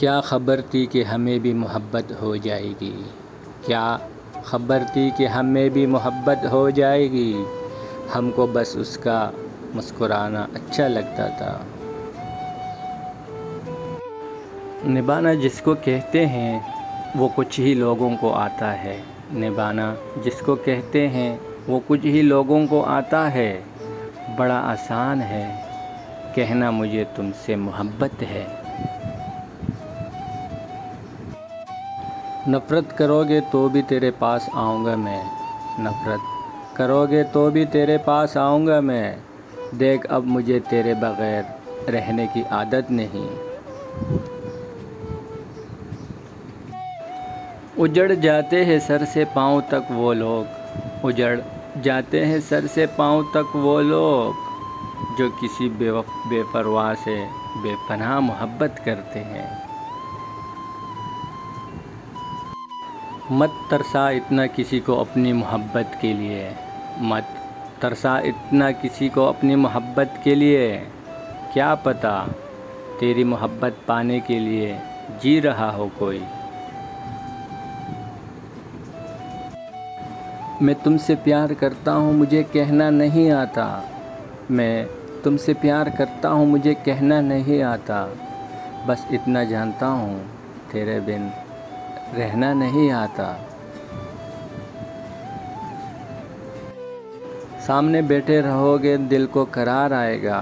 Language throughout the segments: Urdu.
کیا خبر تھی کہ ہمیں بھی محبت ہو جائے گی، کیا خبر تھی کہ ہمیں بھی محبت ہو جائے گی، ہم کو بس اس کا مسکرانا اچھا لگتا تھا۔ نبھانا جس کو کہتے ہیں وہ کچھ ہی لوگوں کو آتا ہے، نبھانا جس کو کہتے ہیں وہ کچھ ہی لوگوں کو آتا ہے، بڑا آسان ہے کہنا مجھے تم سے محبت ہے۔ نفرت کرو گے تو بھی تیرے پاس آؤں گا میں، نفرت کرو گے تو بھی تیرے پاس آؤں گا میں، دیکھ اب مجھے تیرے بغیر رہنے کی عادت نہیں۔ اجڑ جاتے ہیں سر سے پاؤں تک وہ لوگ، اجڑ جاتے ہیں سر سے پاؤں تک وہ لوگ، جو کسی بے پرواہ سے بے پناہ محبت کرتے ہیں۔ مت ترسا اتنا کسی کو اپنی محبت کے لیے، مت ترسا اتنا کسی کو اپنی محبت کے لیے، کیا پتہ تیری محبت پانے کے لیے جی رہا ہو کوئی۔ میں تم سے پیار کرتا ہوں مجھے کہنا نہیں آتا، میں تم سے پیار کرتا ہوں مجھے کہنا نہیں آتا، بس اتنا جانتا ہوں تیرے بن رہنا نہیں آتا۔ سامنے بیٹھے رہو گے دل کو قرار آئے گا،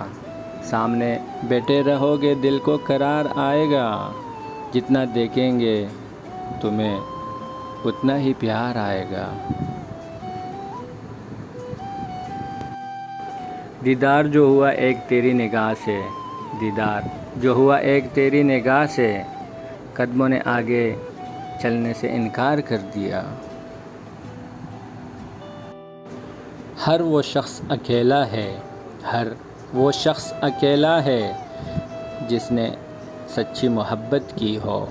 سامنے بیٹھے رہو گے دل کو قرار آئے گا، جتنا دیکھیں گے تمہیں اتنا ہی پیار آئے گا۔ دیدار جو ہوا ایک تیری نگاہ سے، دیدار جو ہوا ایک تیری نگاہ سے، قدموں نے آگے چلنے سے انکار کر دیا۔ ہر وہ شخص اکیلا ہے، ہر وہ شخص اکیلا ہے جس نے سچی محبت کی ہو۔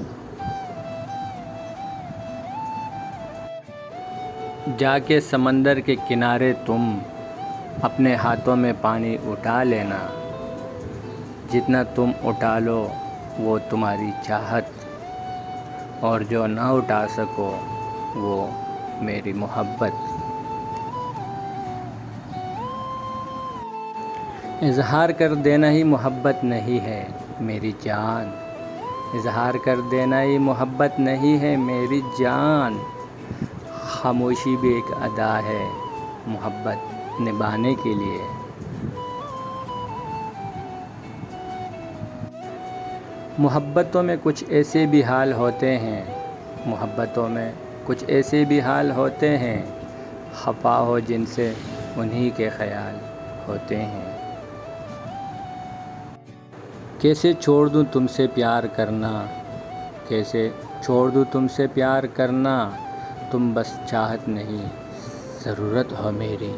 جا کے سمندر کے کنارے تم اپنے ہاتھوں میں پانی اٹھا لینا، جتنا تم اٹھا لو وہ تمہاری چاہت، اور جو نہ اٹھا سکو وہ میری محبت۔ اظہار کر دینا ہی محبت نہیں ہے میری جان، اظہار کر دینا ہی محبت نہیں ہے میری جان، خاموشی بھی ایک ادا ہے محبت نبھانے کے لیے۔ محبتوں میں کچھ ایسے بھی حال ہوتے ہیں، محبتوں میں کچھ ایسے بھی حال ہوتے ہیں، خفا ہو جن سے انہی کے خیال ہوتے ہیں۔ کیسے چھوڑ دوں تم سے پیار کرنا، کیسے چھوڑ دوں تم سے پیار کرنا، تم بس چاہت نہیں ضرورت ہو میری۔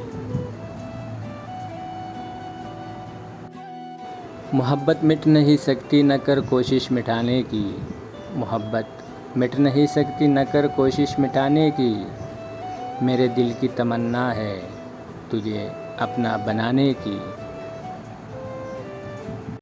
محبت مٹ نہیں سکتی نہ کر کوشش مٹانے کی، محبت مٹ نہیں سکتی نہ کر کوشش مٹانے کی، میرے دل کی تمنا ہے تجھے اپنا بنانے کی۔